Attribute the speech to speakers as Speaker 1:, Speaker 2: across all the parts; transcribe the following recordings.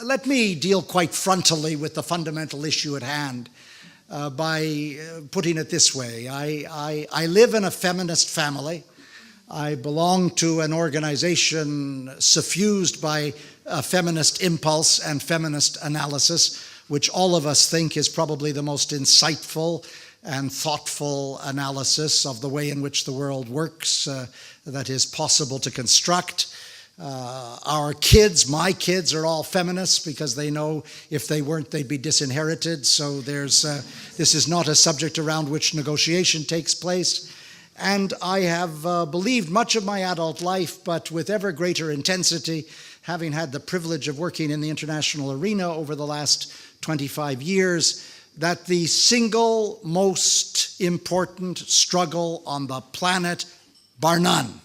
Speaker 1: let me deal quite frontally with the fundamental issue at hand by putting it this way. I live in a feminist family. I belong to an organization suffused by a feminist impulse and feminist analysis, which all of us think is probably the most insightful and thoughtful analysis of the way in which the world works that is possible to construct. Our kids, my kids, are all feminists because they know if they weren't, they'd be disinherited. So this is not a subject around which negotiation takes place. And I have believed much of my adult life, but with ever greater intensity, having had the privilege of working in the international arena over the last 25 years, that the single most important struggle on the planet, bar none,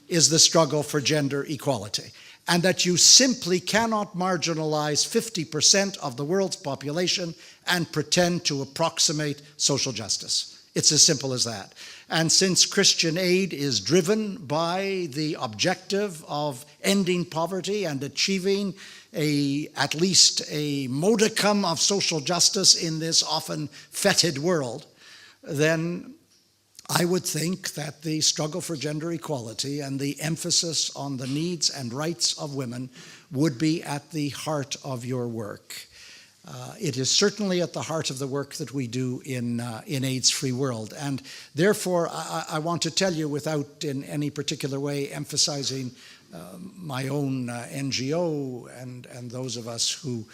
Speaker 1: is the struggle for gender equality. And that you simply cannot marginalize 50% of the world's population and pretend to approximate social justice. It's as simple as that. And since Christian aid is driven by the objective of ending poverty and achieving at least a modicum of social justice in this often fetid world, then I would think that the struggle for gender equality and the emphasis on the needs and rights of women would be at the heart of your work. It is certainly at the heart of the work that we do in AIDS-free world. And therefore, I want to tell you, without in any particular way emphasizing my own NGO and those of us who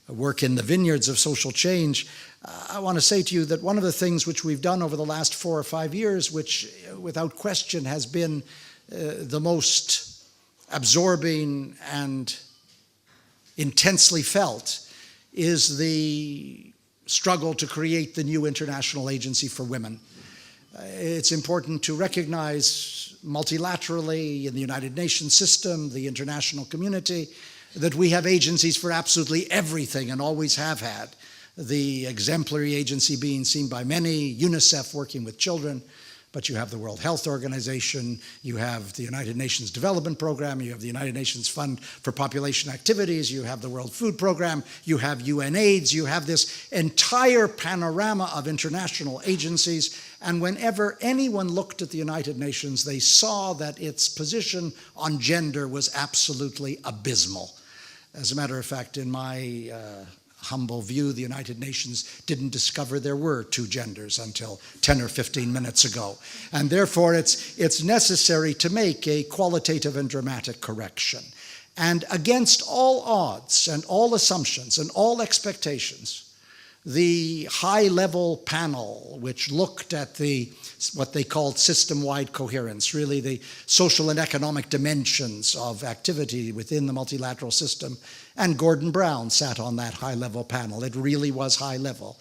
Speaker 1: work in the vineyards of social change, I want to say to you that one of the things which we've done over the last 4 or 5 years, which without question has been the most absorbing and intensely felt, is the struggle to create the new International Agency for Women. It's important to recognize multilaterally in the United Nations system, the international community, that we have agencies for absolutely everything and always have had. The exemplary agency being seen by many, UNICEF working with children, but you have the World Health Organization, you have the United Nations Development Program, you have the United Nations Fund for Population Activities, you have the World Food Program, you have UN AIDS, you have this entire panorama of international agencies. And whenever anyone looked at the United Nations, they saw that its position on gender was absolutely abysmal. As a matter of fact, in my humble view, the United Nations didn't discover there were 2 genders until 10 or 15 minutes ago. And therefore, it's necessary to make a qualitative and dramatic correction. And against all odds and all assumptions and all expectations, the high-level panel, which looked at what they called system-wide coherence, really the social and economic dimensions of activity within the multilateral system, and Gordon Brown sat on that high-level panel. It really was high-level.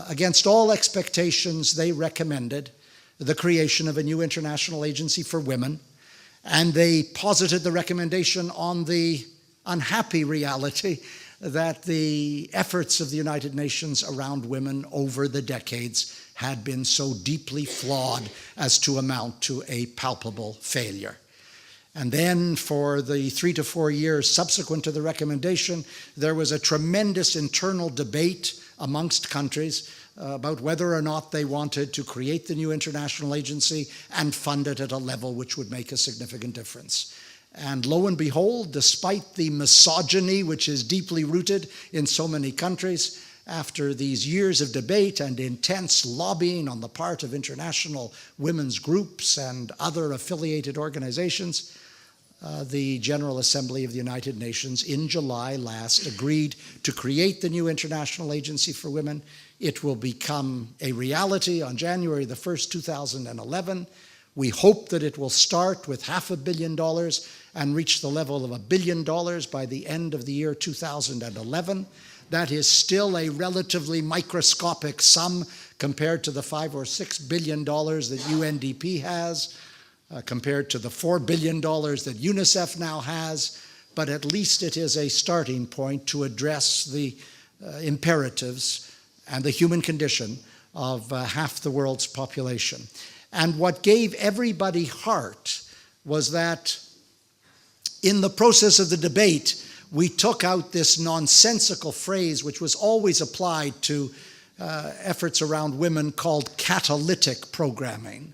Speaker 1: Against all expectations, they recommended the creation of a new international agency for women, and they posited the recommendation on the unhappy reality that the efforts of the United Nations around women over the decades had been so deeply flawed as to amount to a palpable failure. And then for the 3 to 4 years subsequent to the recommendation, there was a tremendous internal debate amongst countries about whether or not they wanted to create the new international agency and fund it at a level which would make a significant difference. And lo and behold, despite the misogyny which is deeply rooted in so many countries, after these years of debate and intense lobbying on the part of international women's groups and other affiliated organizations, the General Assembly of the United Nations in July last agreed to create the new International Agency for Women. It will become a reality on January the 1st, 2011. We hope that it will start with $500 million and reach the level of $1 billion by the end of the year 2011. That is still a relatively microscopic sum compared to the $5 or $6 billion that UNDP has, compared to the $4 billion that UNICEF now has, but at least it is a starting point to address the imperatives and the human condition of half the world's population. And what gave everybody heart was that in the process of the debate, we took out this nonsensical phrase which was always applied to efforts around women called catalytic programming,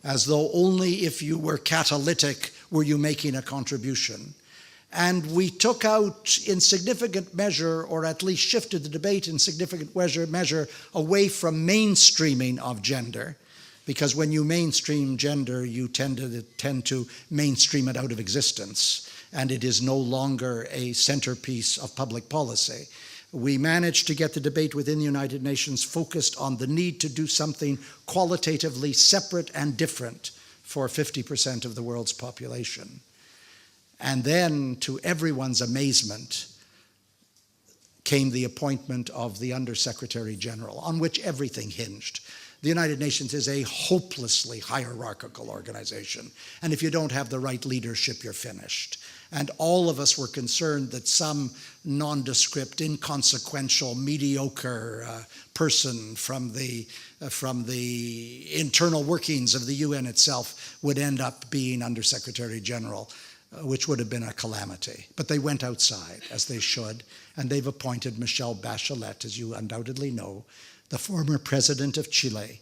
Speaker 1: as though only if you were catalytic were you making a contribution. And we took out in significant measure, or at least shifted the debate in significant measure away from mainstreaming of gender, because when you mainstream gender, you tend to mainstream it out of existence, and it is no longer a centerpiece of public policy. We managed to get the debate within the United Nations focused on the need to do something qualitatively separate and different for 50% of the world's population. And then, to everyone's amazement, came the appointment of the Undersecretary General, on which everything hinged. The United Nations is a hopelessly hierarchical organization, and if you don't have the right leadership, you're finished. And all of us were concerned that some nondescript, inconsequential, mediocre person from the internal workings of the UN itself would end up being Undersecretary General, which would have been a calamity. But they went outside, as they should, and they've appointed Michelle Bachelet, as you undoubtedly know, the former president of Chile,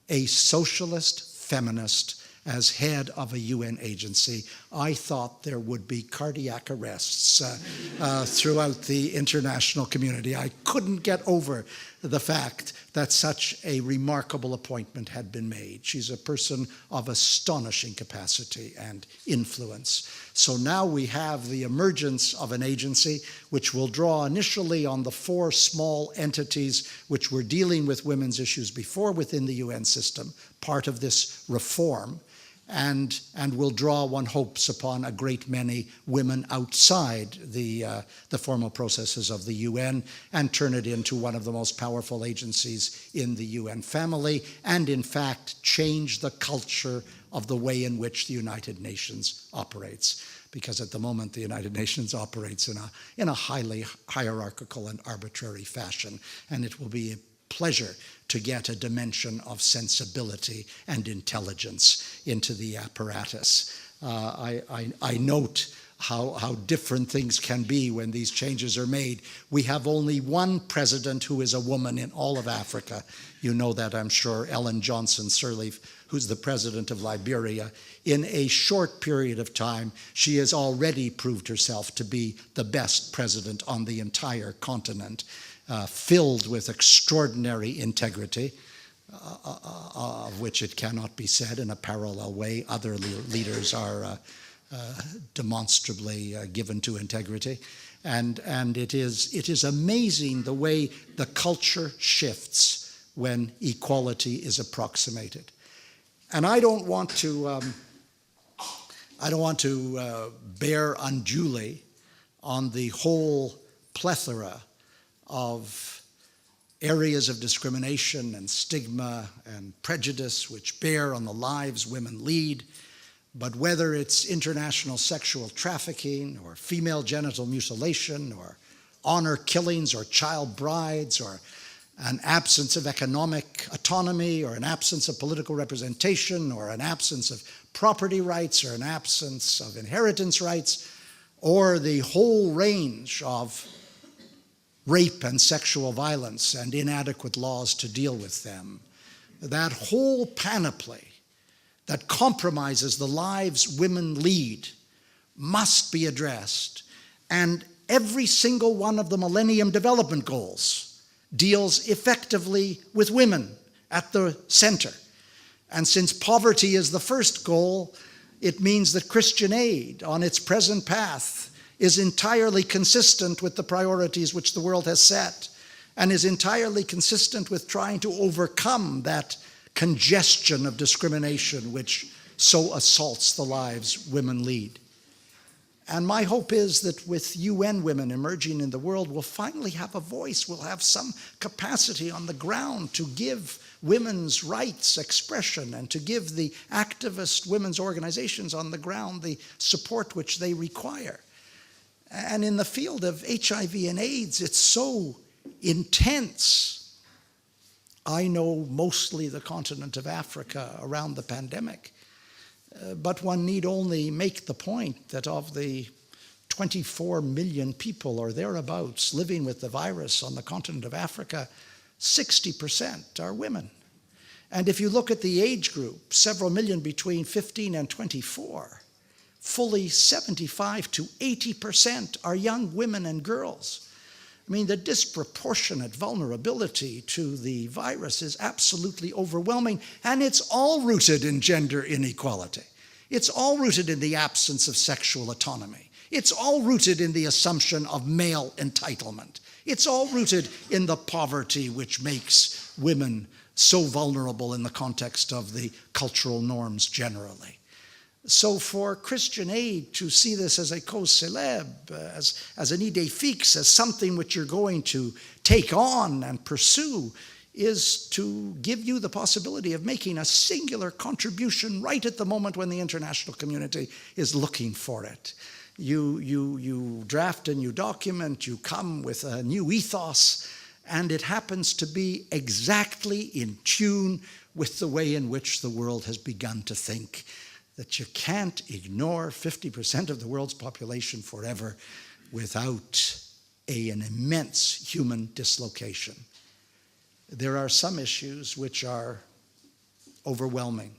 Speaker 1: a socialist feminist, as head of a UN agency. I thought there would be cardiac arrests throughout the international community. I couldn't get over the fact that such a remarkable appointment had been made. She's a person of astonishing capacity and influence. So now we have the emergence of an agency which will draw initially on the 4 small entities which were dealing with women's issues before within the UN system, part of this reform, and will draw, one hopes, upon a great many women outside the formal processes of the UN, and turn it into one of the most powerful agencies in the UN family, and in fact change the culture of the way in which the United Nations operates. Because at the moment the United Nations operates in a highly hierarchical and arbitrary fashion, and it will be a pleasure to get a dimension of sensibility and intelligence into the apparatus. I note how different things can be when these changes are made. We have only one president who is a woman in all of Africa. You know that, I'm sure, Ellen Johnson Sirleaf, who's the president of Liberia. In a short period of time, she has already proved herself to be the best president on the entire continent. Filled with extraordinary integrity, of which it cannot be said in a parallel way. Other leaders are demonstrably given to integrity. And it is amazing the way the culture shifts when equality is approximated. And I don't want to bear unduly on the whole plethora of areas of discrimination and stigma and prejudice which bear on the lives women lead, but whether it's international sexual trafficking or female genital mutilation or honor killings or child brides or an absence of economic autonomy or an absence of political representation or an absence of property rights or an absence of inheritance rights, or the whole range of rape and sexual violence and inadequate laws to deal with them. That whole panoply that compromises the lives women lead must be addressed. And every single one of the Millennium Development Goals deals effectively with women at the center. And since poverty is the first goal, it means that Christian aid on its present path is entirely consistent with the priorities which the world has set, and is entirely consistent with trying to overcome that congestion of discrimination which so assaults the lives women lead. And my hope is that with UN women emerging in the world, we'll finally have a voice, we'll have some capacity on the ground to give women's rights expression and to give the activist women's organizations on the ground the support which they require. And in the field of HIV and AIDS, it's so intense. I know mostly the continent of Africa around the pandemic, but one need only make the point that of the 24 million people or thereabouts living with the virus on the continent of Africa, 60% are women. And if you look at the age group, several million between 15 and 24, fully 75 to 80% are young women and girls. I mean, the disproportionate vulnerability to the virus is absolutely overwhelming, and it's all rooted in gender inequality. It's all rooted in the absence of sexual autonomy. It's all rooted in the assumption of male entitlement. It's all rooted in the poverty which makes women so vulnerable in the context of the cultural norms generally. So for Christian Aid to see this as a cause célèbre, as an idée fixe, as something which you're going to take on and pursue, is to give you the possibility of making a singular contribution right at the moment when the international community is looking for it. You draft a new document, you come with a new ethos, and it happens to be exactly in tune with the way in which the world has begun to think, that you can't ignore 50% of the world's population forever without an immense human dislocation. There are some issues which are overwhelming.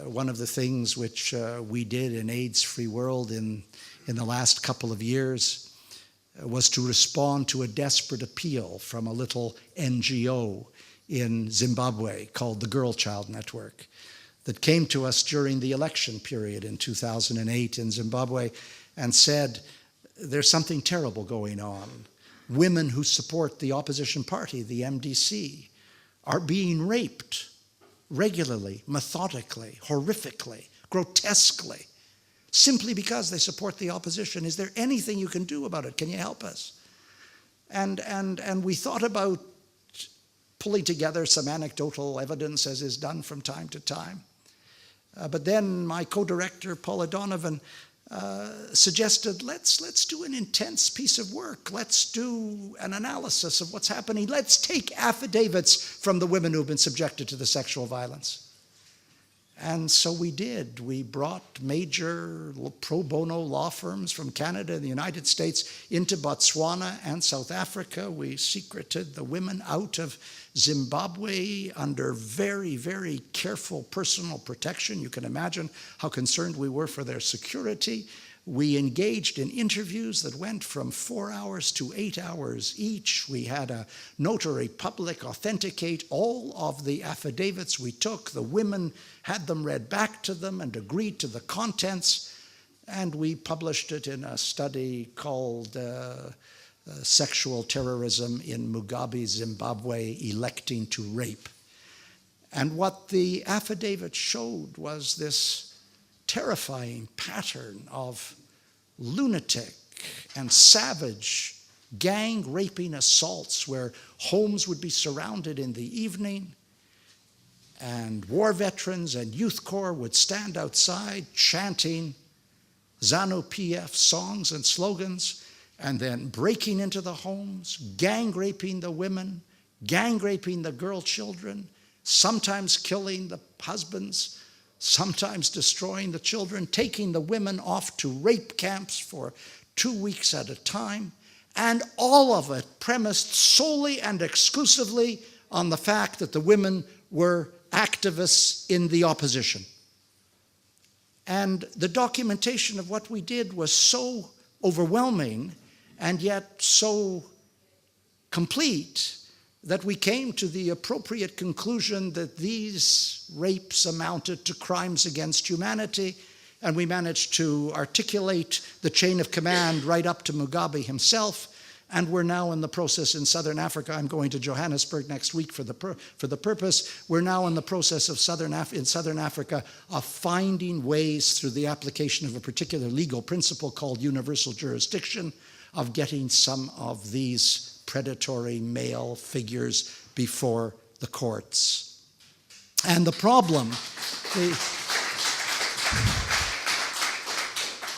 Speaker 1: One of the things which we did in AIDS-Free World in the last couple of years was to respond to a desperate appeal from a little NGO in Zimbabwe called the Girl Child Network that came to us during the election period in 2008 in Zimbabwe and said, there's something terrible going on. Women who support the opposition party, the MDC, are being raped regularly, methodically, horrifically, grotesquely, simply because they support the opposition. Is there anything you can do about it? Can you help us? And we thought about pulling together some anecdotal evidence, as is done from time to time. But then my co-director, Paula Donovan, suggested, let's do an intense piece of work. Let's do an analysis of what's happening. Let's take affidavits from the women who have been subjected to the sexual violence. And so we did. We brought major pro bono law firms from Canada and the United States into Botswana and South Africa. We secreted the women out of Zimbabwe under very, very careful personal protection. You can imagine how concerned we were for their security. We engaged in interviews that went from 4 hours to 8 hours each. We had a notary public authenticate all of the affidavits we took. The women had them read back to them and agreed to the contents. And we published it in a study called Sexual Terrorism in Mugabe, Zimbabwe, Electing to Rape. And what the affidavit showed was this terrifying pattern of lunatic and savage gang raping assaults where homes would be surrounded in the evening and war veterans and youth corps would stand outside chanting ZANU-PF songs and slogans and then breaking into the homes, gang raping the women, gang raping the girl children, sometimes killing the husbands, sometimes destroying the children, taking the women off to rape camps for 2 weeks at a time, and all of it premised solely and exclusively on the fact that the women were activists in the opposition. And the documentation of what we did was so overwhelming and yet so complete that we came to the appropriate conclusion that these rapes amounted to crimes against humanity, and we managed to articulate the chain of command right up to Mugabe himself, and we're now in the process in Southern Africa. I'm going to Johannesburg next week for the purpose. We're now in the process of in Southern Africa of finding ways through the application of a particular legal principle called universal jurisdiction of getting some of these predatory male figures before the courts. And the problem,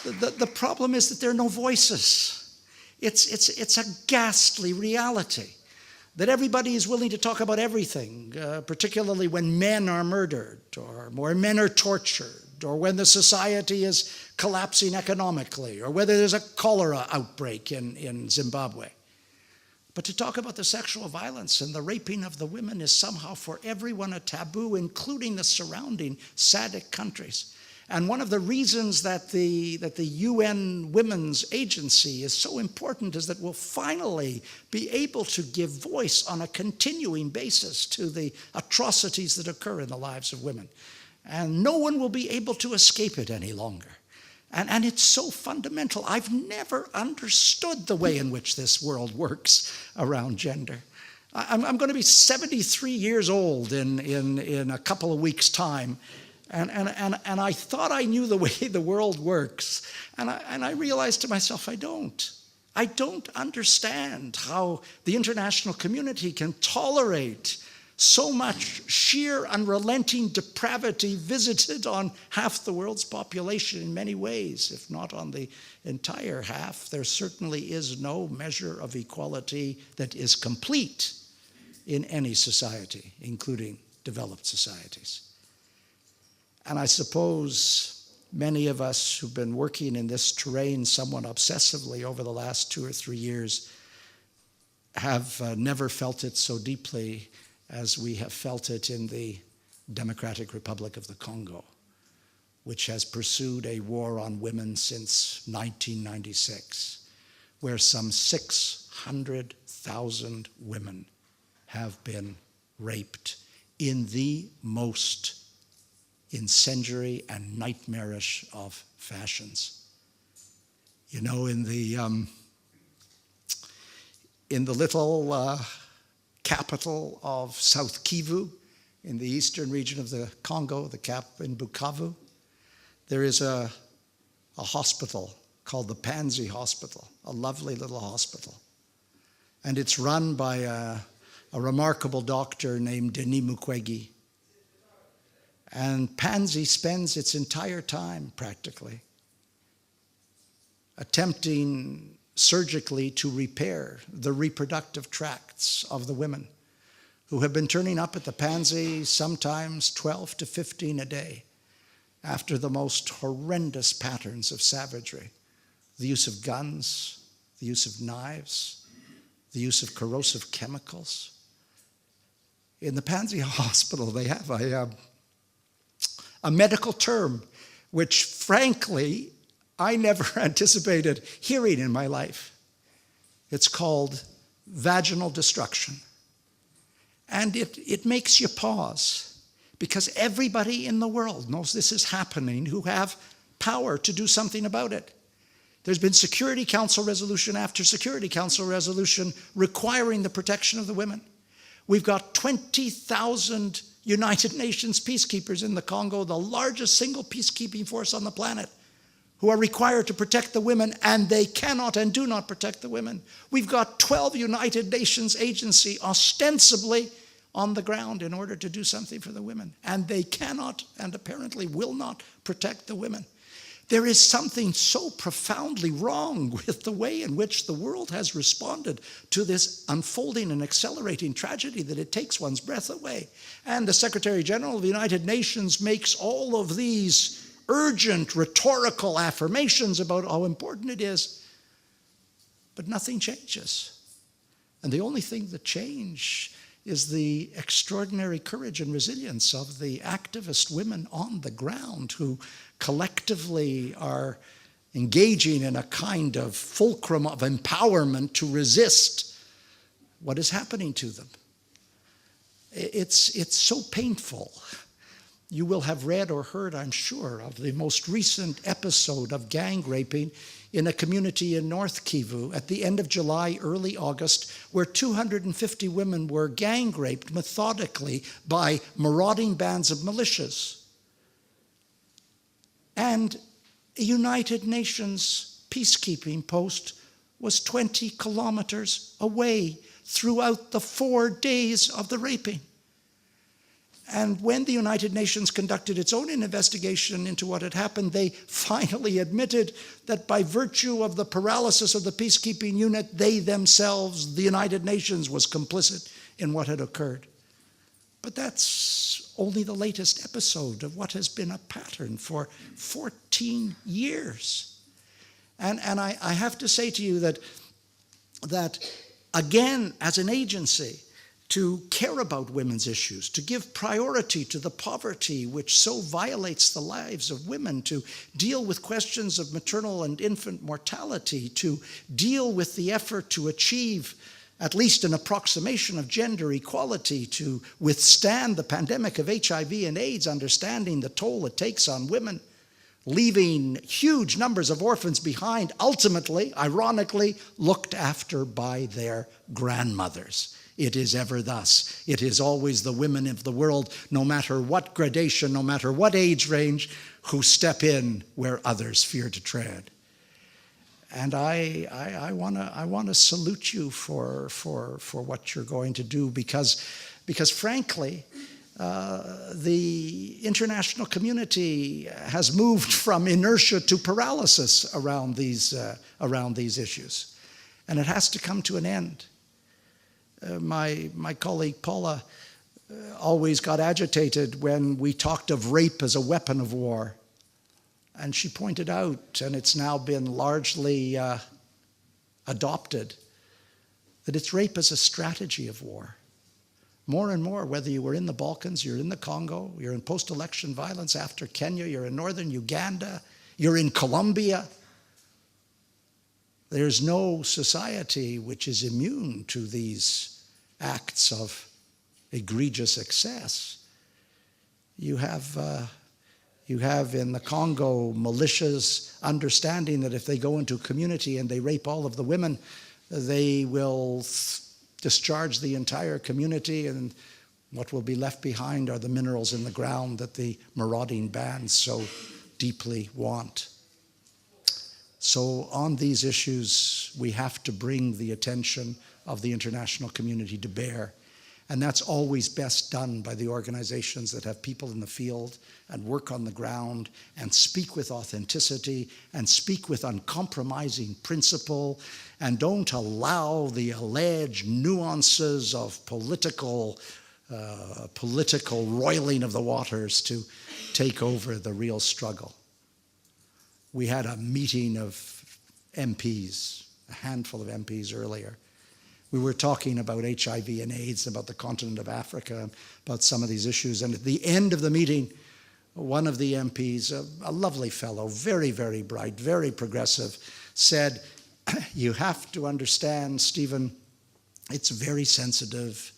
Speaker 1: the problem is that there are no voices. It's a ghastly reality that everybody is willing to talk about everything, particularly when men are murdered or more men are tortured conflict, or when the society is collapsing economically, or whether there's a cholera outbreak in Zimbabwe. But to talk about the sexual violence and the raping of the women is somehow for everyone a taboo, including the surrounding SADC countries. And one of the reasons that the UN Women's Agency is so important is that we'll finally be able to give voice on a continuing basis to the atrocities that occur in the lives of women. And no one will be able to escape it any longer. And it's so fundamental. I've never understood the way in which this world works around gender. I'm going to be 73 years old in a couple of weeks' time. And I thought I knew the way the world works. And I realized to myself, I don't. I don't understand how the international community can tolerate so much sheer unrelenting depravity visited on half the world's population in many ways, if not on the entire half. There certainly is no measure of equality that is complete in any society, including developed societies. And I suppose many of us who've been working in this terrain somewhat obsessively over the last 2 or 3 years have never felt it so deeply as we have felt it in the Democratic Republic of the Congo, which has pursued a war on women since 1996, where some 600,000 women have been raped in the most incendiary and nightmarish of fashions. You know, in the little capital of South Kivu, in the eastern region of the Congo, the cap in Bukavu, there is a hospital called the Panzi Hospital, a lovely little hospital. And it's run by a remarkable doctor named Denis Mukwege. And Panzi spends its entire time, practically, attempting surgically to repair the reproductive tracts of the women who have been turning up at the Panzi sometimes 12 to 15 a day after the most horrendous patterns of savagery. The use of guns, the use of knives, the use of corrosive chemicals. In the Panzi Hospital, they have a medical term which, frankly, I never anticipated hearing in my life. It's called vaginal destruction. And it makes you pause, because everybody in the world knows this is happening who have power to do something about it. There's been Security Council resolution after Security Council resolution requiring the protection of the women. We've got 20,000 United Nations peacekeepers in the Congo, the largest single peacekeeping force on the planet, who are required to protect the women, and they cannot and do not protect the women. We've got 12 United Nations agencies ostensibly on the ground in order to do something for the women, and they cannot and apparently will not protect the women. There is something so profoundly wrong with the way in which the world has responded to this unfolding and accelerating tragedy that it takes one's breath away. And the Secretary General of the United Nations makes all of these urgent rhetorical affirmations about how important it is, but nothing changes. And the only thing that changes is the extraordinary courage and resilience of the activist women on the ground who collectively are engaging in a kind of fulcrum of empowerment to resist what is happening to them. It's so painful. You will have read or heard, I'm sure, of the most recent episode of gang raping in a community in North Kivu at the end of July, early August, where 250 women were gang raped methodically by marauding bands of militias. And a United Nations peacekeeping post was 20 kilometers away throughout the 4 days of the raping. And when the United Nations conducted its own investigation into what had happened, they finally admitted that by virtue of the paralysis of the peacekeeping unit, they themselves, the United Nations, was complicit in what had occurred. But that's only the latest episode of what has been a pattern for 14 years. And I have to say to you that again, as an agency, to care about women's issues, to give priority to the poverty which so violates the lives of women, to deal with questions of maternal and infant mortality, to deal with the effort to achieve at least an approximation of gender equality, to withstand the pandemic of HIV and AIDS, understanding the toll it takes on women, leaving huge numbers of orphans behind, ultimately, ironically, looked after by their grandmothers. It is ever thus. It is always the women of the world, no matter what gradation, no matter what age range, who step in where others fear to tread. And I want to salute you for what you're going to do, because frankly, the international community has moved from inertia to paralysis around these issues, and it has to come to an end. My colleague Paula always got agitated when we talked of rape as a weapon of war. And she pointed out, and it's now been largely adopted, that it's rape as a strategy of war. More and more, whether you were in the Balkans, you're in the Congo, you're in post-election violence after Kenya, you're in northern Uganda, you're in Colombia, there's no society which is immune to these acts of egregious excess. You have in the Congo militias understanding that if they go into a community and they rape all of the women, they will discharge the entire community, and what will be left behind are the minerals in the ground that the marauding bands so deeply want. So on these issues, we have to bring the attention of the international community to bear. And that's always best done by the organizations that have people in the field and work on the ground and speak with authenticity and speak with uncompromising principle and don't allow the alleged nuances of political roiling of the waters to take over the real struggle. We had a meeting of MPs, a handful of MPs earlier. We were talking about HIV and AIDS, about the continent of Africa, about some of these issues. And at the end of the meeting, one of the MPs, a lovely fellow, very, very bright, very progressive, said, "You have to understand, Stephen, it's very sensitive.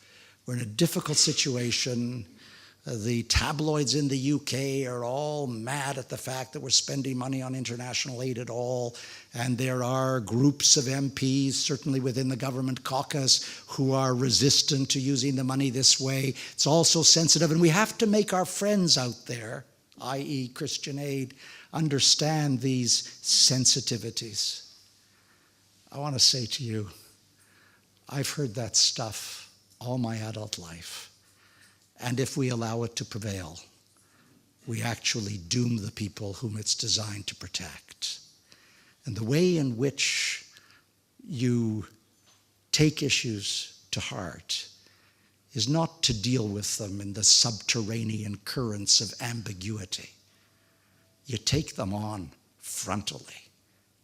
Speaker 1: We're in a difficult situation. The tabloids in the UK are all mad at the fact that we're spending money on international aid at all. And there are groups of MPs, certainly within the government caucus, who are resistant to using the money this way. It's also sensitive. And we have to make our friends out there, i.e. Christian Aid, understand these sensitivities." I want to say to you, I've heard that stuff all my adult life. And if we allow it to prevail, we actually doom the people whom it's designed to protect. And the way in which you take issues to heart is not to deal with them in the subterranean currents of ambiguity. You take them on frontally,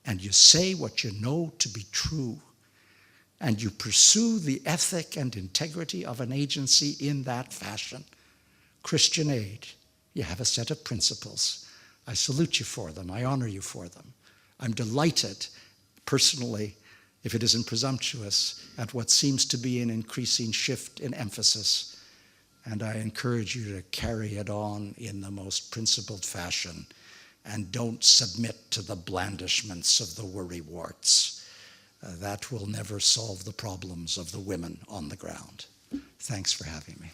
Speaker 1: and you say what you know to be true, and you pursue the ethic and integrity of an agency in that fashion. Christian Aid, you have a set of principles. I salute you for them. I honor you for them. I'm delighted, personally, if it isn't presumptuous, at what seems to be an increasing shift in emphasis. And I encourage you to carry it on in the most principled fashion, and don't submit to the blandishments of the worrywarts. That will never solve the problems of the women on the ground. Thanks for having me.